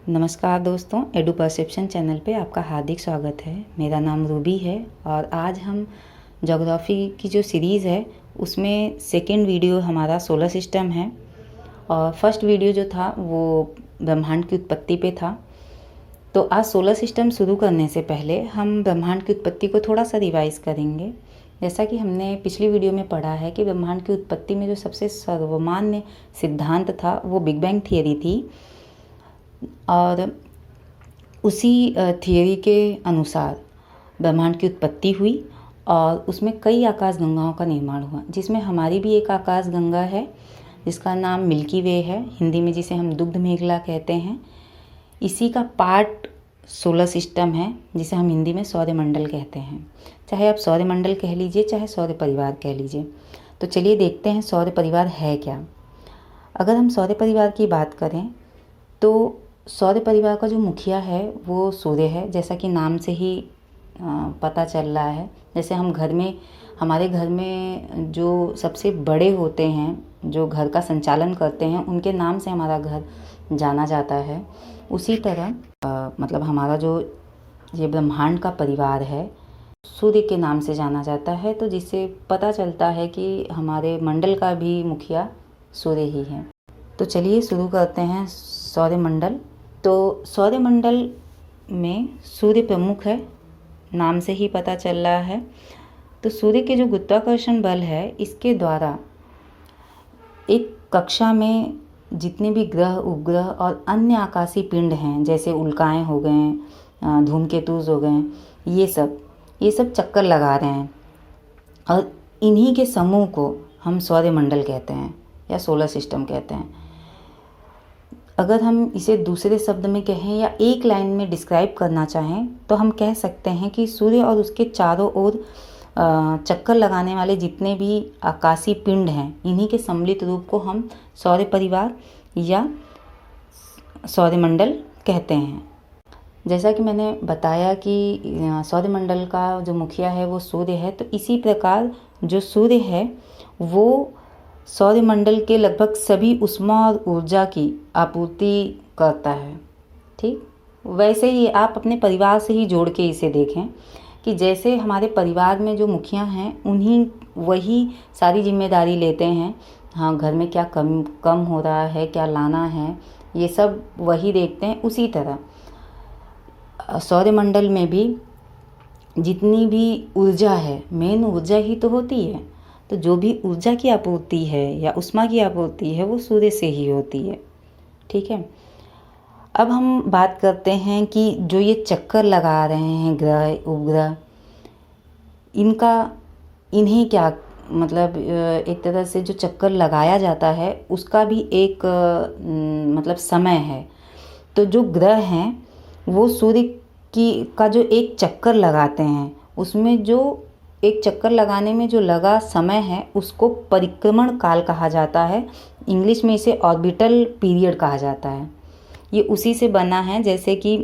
नमस्कार दोस्तों, edu perception channel पे आपका हार्दिक स्वागत है। मेरा नाम रूबी है और आज हम ज्योग्राफी की जो सीरीज़ है उसमें सेकंड वीडियो हमारा सोलर सिस्टम है और फर्स्ट वीडियो जो था वो ब्रह्मांड की उत्पत्ति पे था। तो आज सोलर सिस्टम शुरू करने से पहले हम ब्रह्मांड की उत्पत्ति को थोड़ा सा रिवाइज़ करेंगे। जैसा कि हमने पिछली वीडियो में पढ़ा है कि ब्रह्मांड की उत्पत्ति में जो सबसे सर्वमान्य सिद्धांत था वो बिग बैंग थियरी थी और उसी थियरी के अनुसार ब्रह्मांड की उत्पत्ति हुई और उसमें कई आकाशगंगाओं का निर्माण हुआ, जिसमें हमारी भी एक आकाशगंगा है जिसका नाम मिल्की वे है, हिंदी में जिसे हम दुग्ध मेघला कहते हैं। इसी का पार्ट सोलर सिस्टम है जिसे हम हिंदी में सौरमंडल कहते हैं। चाहे आप सौरमंडल कह लीजिए चाहे सौर परिवार कह लीजिए। तो चलिए देखते हैं सौर परिवार है क्या। अगर हम सौर परिवार की बात करें तो सौर परिवार का जो मुखिया है वो सूर्य है, जैसा कि नाम से ही पता चल रहा है। जैसे हम घर में, हमारे घर में जो सबसे बड़े होते हैं, जो घर का संचालन करते हैं, उनके नाम से हमारा घर जाना जाता है। उसी तरह मतलब हमारा जो ये ब्रह्मांड का परिवार है सूर्य के नाम से जाना जाता है, तो जिससे पता चलता है कि हमारे मंडल का भी मुखिया सूर्य ही है। तो चलिए शुरू करते हैं सौरमंडल। तो सौरमंडल में सूर्य प्रमुख है, नाम से ही पता चल रहा है। तो सूर्य के जो गुरुत्वाकर्षण बल है इसके द्वारा एक कक्षा में जितने भी ग्रह, उपग्रह और अन्य आकाशीय पिंड हैं, जैसे उल्काएं हो गए, धूमकेतुज हो गए, ये सब चक्कर लगा रहे हैं और इन्हीं के समूह को हम सौरमंडल कहते हैं या सोलर सिस्टम कहते हैं। अगर हम इसे दूसरे शब्द में कहें या एक लाइन में डिस्क्राइब करना चाहें तो हम कह सकते हैं कि सूर्य और उसके चारों ओर चक्कर लगाने वाले जितने भी आकाशीय पिंड हैं, इन्हीं के सम्मिलित रूप को हम सौर परिवार या सौरमंडल कहते हैं। जैसा कि मैंने बताया कि सौरमंडल का जो मुखिया है वो सूर्य है, तो इसी प्रकार जो सूर्य है वो सौरमंडल के लगभग सभी ऊष्मा और ऊर्जा की आपूर्ति करता है। ठीक वैसे ही आप अपने परिवार से ही जोड़ के इसे देखें कि जैसे हमारे परिवार में जो मुखिया हैं उन्हीं वही सारी जिम्मेदारी लेते हैं। हाँ, घर में क्या कम हो रहा है, क्या लाना है, ये सब वही देखते हैं। उसी तरह सौरमंडल में भी जितनी भी ऊर्जा है, मेन ऊर्जा ही तो होती है। तो जो भी ऊर्जा की आपूर्ति है या ऊष्मा की आपूर्ति है वो सूर्य से ही होती है। ठीक है, अब हम बात करते हैं कि जो ये चक्कर लगा रहे हैं ग्रह, उपग्रह, इन्हें क्या मतलब एक तरह से जो चक्कर लगाया जाता है उसका भी एक मतलब समय है। तो जो ग्रह हैं वो सूर्य का जो एक चक्कर लगाते हैं उसमें जो एक चक्कर लगाने में जो लगा समय है उसको परिक्रमण काल कहा जाता है। इंग्लिश में इसे ऑर्बिटल पीरियड कहा जाता है। ये उसी से बना है, जैसे कि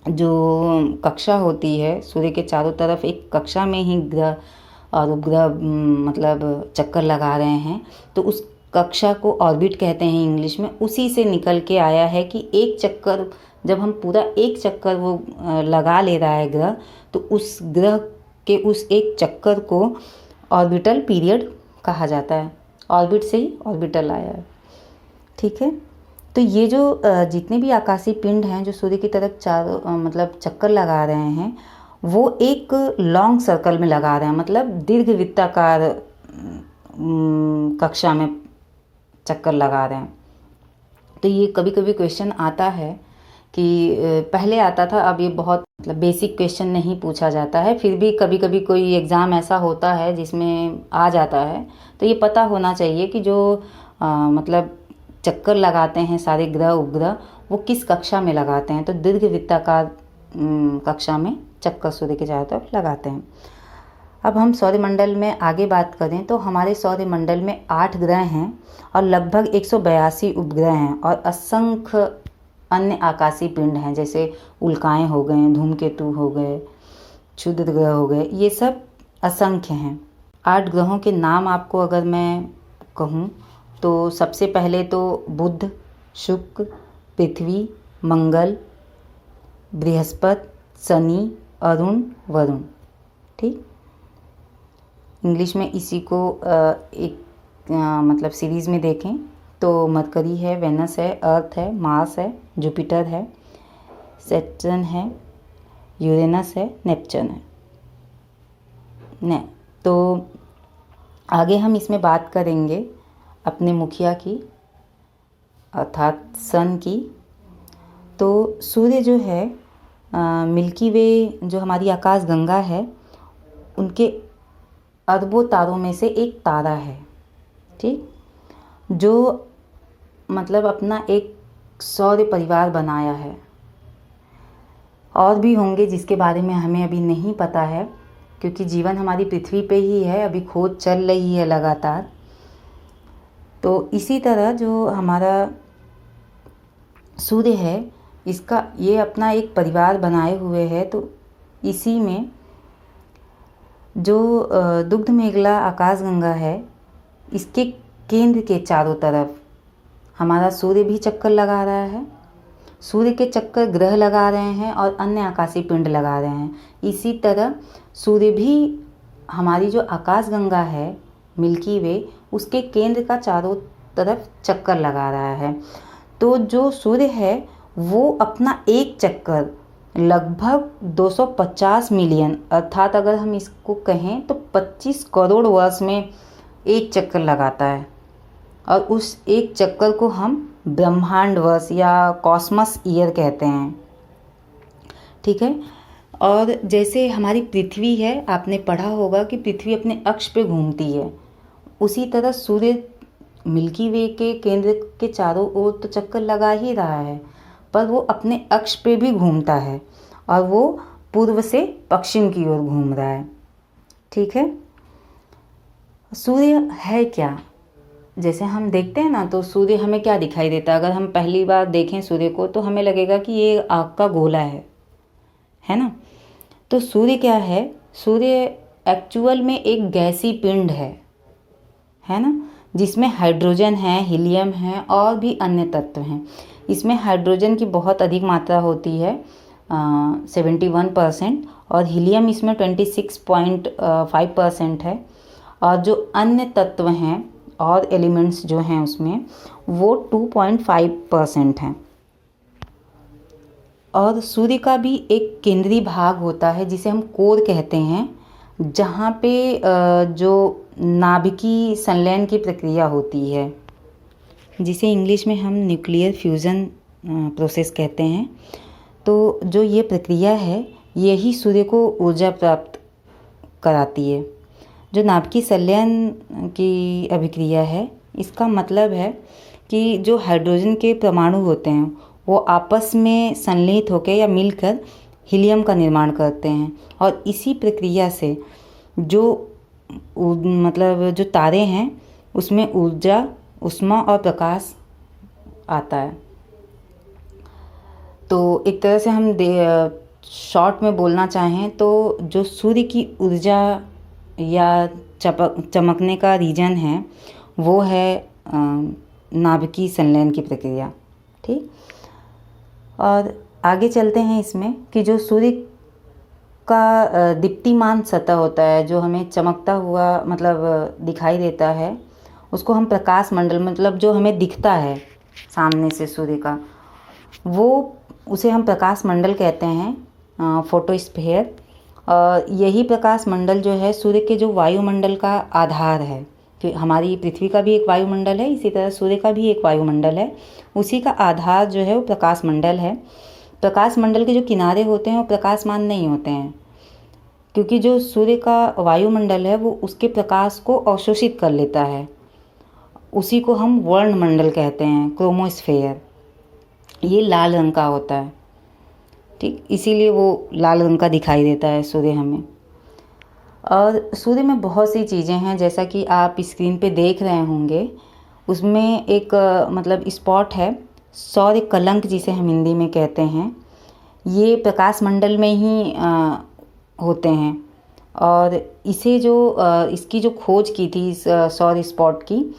जो कक्षा होती है सूर्य के चारों तरफ, एक कक्षा में ही ग्रह और उपग्रह मतलब चक्कर लगा रहे हैं, तो उस कक्षा को ऑर्बिट कहते हैं इंग्लिश में। उसी से निकल के आया है कि एक चक्कर, जब हम पूरा एक चक्कर वो लगा ले रहा है ग्रह, तो उस ग्रह के उस एक चक्कर को ऑर्बिटल पीरियड कहा जाता है। ऑर्बिट से ही ऑर्बिटल आया है। ठीक है, तो ये जो जितने भी आकाशीय पिंड हैं जो सूर्य की तरफ चारों मतलब चक्कर लगा रहे हैं वो एक लॉन्ग सर्कल में लगा रहे हैं, मतलब दीर्घ वृत्ताकार कक्षा में चक्कर लगा रहे हैं। तो ये कभी कभी क्वेश्चन आता है कि पहले आता था, अब ये बहुत मतलब बेसिक क्वेश्चन नहीं पूछा जाता है, फिर भी कभी कभी कोई एग्ज़ाम ऐसा होता है जिसमें आ जाता है। तो ये पता होना चाहिए कि जो मतलब चक्कर लगाते हैं सारे ग्रह उपग्रह वो किस कक्षा में लगाते हैं। तो दीर्घ वृत्ताकार कक्षा में चक्कर सूर्य के चारों तरफ लगाते हैं। अब हम सौरमंडल में आगे बात करें तो हमारे सौरमंडल में 8 ग्रह हैं और लगभग 182 उपग्रह हैं और असंख्य अन्य आकाशीय पिंड हैं, जैसे उल्काएं हो गए, धूमकेतु हो गए, क्षुद्र ग्रह हो गए, ये सब असंख्य हैं। 8 ग्रहों के नाम आपको अगर मैं कहूँ तो सबसे पहले तो बुध, शुक्र, पृथ्वी, मंगल, बृहस्पति, शनि, अरुण, वरुण। ठीक, इंग्लिश में इसी को मतलब सीरीज़ में देखें तो मरकरी है, वेनस है, अर्थ है, मार्स है, जुपिटर है, सैटर्न है, यूरेनस है, नेपच्यून है। ने तो आगे हम इसमें बात करेंगे अपने मुखिया की अर्थात सन की। तो सूर्य जो है मिल्की वे जो हमारी आकाश गंगा है उनके अरबों तारों में से एक तारा है। ठीक, जो मतलब अपना एक सौर परिवार बनाया है। और भी होंगे जिसके बारे में हमें अभी नहीं पता है, क्योंकि जीवन हमारी पृथ्वी पे ही है, अभी खोज चल रही है लगातार। तो इसी तरह जो हमारा सूर्य है इसका ये अपना एक परिवार बनाए हुए है। तो इसी में जो दुग्ध मेघला आकाशगंगा है इसके केंद्र के चारों तरफ हमारा सूर्य भी चक्कर लगा रहा है। सूर्य के चक्कर ग्रह लगा रहे हैं और अन्य आकाशीय पिंड लगा रहे हैं। इसी तरह सूर्य भी हमारी जो आकाशगंगा है मिल्की वे उसके केंद्र का चारों तरफ चक्कर लगा रहा है। तो जो सूर्य है वो अपना एक चक्कर लगभग 250 मिलियन अर्थात अगर हम इसको कहें तो 25 करोड़ वर्ष में एक चक्कर लगाता है। और उस एक चक्कर को हम ब्रह्मांड वर्ष या कॉस्मस ईयर कहते हैं। ठीक है, और जैसे हमारी पृथ्वी है, आपने पढ़ा होगा कि पृथ्वी अपने अक्ष पे घूमती है, उसी तरह सूर्य मिल्की वे के केंद्र के चारों ओर तो चक्कर लगा ही रहा है, पर वो अपने अक्ष पे भी घूमता है और वो पूर्व से पश्चिम की ओर घूम रहा है। ठीक है, सूर्य है क्या? जैसे हम देखते हैं ना तो सूर्य हमें क्या दिखाई देता है? अगर हम पहली बार देखें सूर्य को तो हमें लगेगा कि ये आग का गोला है ना। तो सूर्य क्या है? सूर्य एक्चुअल में एक गैसी पिंड है ना, जिसमें हाइड्रोजन है, हीलियम है और भी अन्य तत्व हैं। इसमें हाइड्रोजन की बहुत अधिक मात्रा होती है 71% और हीलियम इसमें 26.5% है। और जो अन्य तत्व हैं और एलिमेंट्स जो हैं उसमें वो 2.5% हैं। और सूर्य का भी एक केंद्रीय भाग होता है जिसे हम कोर कहते हैं, जहाँ पे जो नाभिकीय संलयन की प्रक्रिया होती है, जिसे इंग्लिश में हम न्यूक्लियर फ्यूज़न प्रोसेस कहते हैं। तो जो ये प्रक्रिया है यही सूर्य को ऊर्जा प्राप्त कराती है। जो नाभिकीय संलयन की अभिक्रिया है इसका मतलब है कि जो हाइड्रोजन के परमाणु होते हैं वो आपस में संलयित होकर या मिलकर हीलियम का निर्माण करते हैं। और इसी प्रक्रिया से जो मतलब जो तारे हैं उसमें ऊर्जा, ऊष्मा और प्रकाश आता है। तो एक तरह से हम शॉर्ट में बोलना चाहें तो जो सूर्य की ऊर्जा या चमकने का रीजन है वो है नाभिकीय संलयन की प्रक्रिया। ठीक, और आगे चलते हैं इसमें कि जो सूर्य का दीप्तिमान सतह होता है जो हमें चमकता हुआ मतलब दिखाई देता है, उसको हम प्रकाश मंडल मतलब जो हमें दिखता है सामने से सूर्य का, वो उसे हम प्रकाश मंडल कहते हैं, फोटोस्फीयर। यही प्रकाश मंडल जो है सूर्य के जो वायुमंडल का आधार है। कि हमारी पृथ्वी का भी एक वायुमंडल है, इसी तरह सूर्य का भी एक वायुमंडल है, उसी का आधार जो है वो प्रकाश मंडल है। प्रकाश मंडल के जो किनारे होते हैं वो प्रकाशमान नहीं होते हैं, क्योंकि जो सूर्य का वायुमंडल है वो उसके प्रकाश को अवशोषित कर लेता है। उसी को हम वर्णमंडल कहते हैं, क्रोमोस्फेयर। ये लाल रंग का होता है। ठीक, इसीलिए वो लाल रंग का दिखाई देता है सूर्य हमें। और सूर्य में बहुत सी चीज़ें हैं, जैसा कि आप स्क्रीन पे देख रहे होंगे। उसमें एक मतलब स्पॉट है, सौर कलंक जिसे हम हिंदी में कहते हैं। ये प्रकाश मंडल में ही होते हैं। और इसे जो इसकी जो खोज की थी इस सौर स्पॉट की,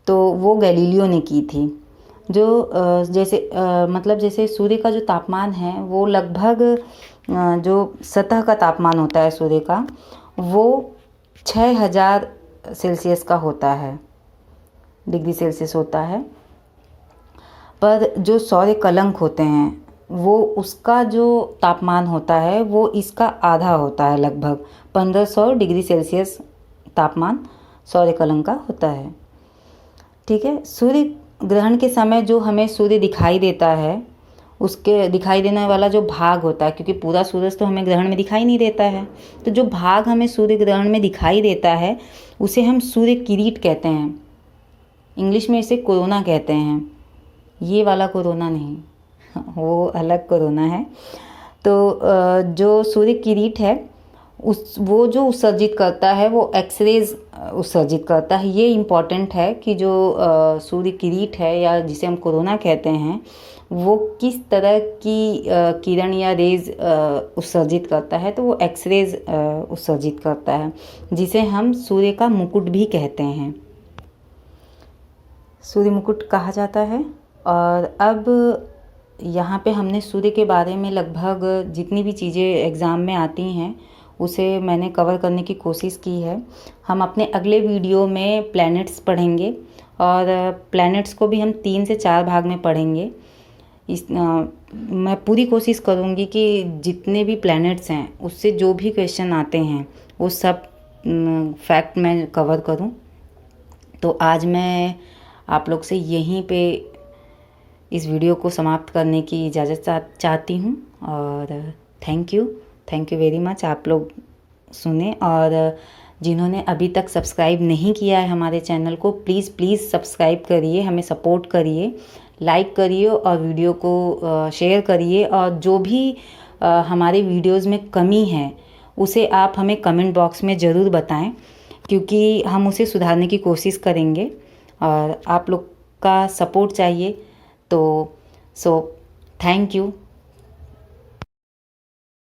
तो वो गैलीलियो ने की थी। मतलब जैसे सूर्य का जो तापमान है वो लगभग जो सतह का तापमान होता है सूर्य का वो 6000 सेल्सियस का होता है, डिग्री सेल्सियस होता है। पर जो सौर कलंक होते हैं वो उसका जो तापमान होता है वो इसका आधा होता है, लगभग 1500 डिग्री सेल्सियस तापमान सौर कलंक का होता है। ठीक है। सूर्य ग्रहण के समय जो हमें सूर्य दिखाई देता है उसके दिखाई देने वाला जो भाग होता है, क्योंकि पूरा सूरज तो हमें ग्रहण में दिखाई नहीं देता है, तो जो भाग हमें सूर्य ग्रहण में दिखाई देता है उसे हम सूर्य किरीट कहते हैं। इंग्लिश में इसे कोरोना कहते हैं। ये वाला कोरोना नहीं, वो अलग कोरोना है। तो जो सूर्य किरीट है वो जो उत्सर्जित करता है वो एक्सरेज उत्सर्जित करता है। ये इम्पॉर्टेंट है कि जो सूर्य किरीट है या जिसे हम कोरोना कहते हैं वो किस तरह की किरण या रेज उत्सर्जित करता है, तो वो एक्सरेज उत्सर्जित करता है, जिसे हम सूर्य का मुकुट भी कहते हैं, सूर्य मुकुट कहा जाता है। और अब यहाँ पे हमने सूर्य के बारे में लगभग जितनी भी चीज़ें एग्ज़ाम में आती हैं उसे मैंने कवर करने की कोशिश की है। हम अपने अगले वीडियो में प्लैनेट्स पढ़ेंगे और प्लैनेट्स को भी हम 3 से 4 भाग में पढ़ेंगे। मैं पूरी कोशिश करूँगी कि जितने भी प्लैनेट्स हैं उससे जो भी क्वेश्चन आते हैं वो सब फैक्ट मैं कवर करूँ। तो आज मैं आप लोग से यहीं पे इस वीडियो को समाप्त करने की इजाज़त चाहती हूँ। और थैंक यू वेरी मच। आप लोग सुने, और जिन्होंने अभी तक सब्सक्राइब नहीं किया है हमारे चैनल को, प्लीज़ सब्सक्राइब करिए, हमें सपोर्ट करिए, लाइक करिए और वीडियो को शेयर करिए। और जो भी हमारे वीडियोज़ में कमी है उसे आप हमें कमेंट बॉक्स में ज़रूर बताएं, क्योंकि हम उसे सुधारने की कोशिश करेंगे और आप लोग का सपोर्ट चाहिए। तो थैंक यू।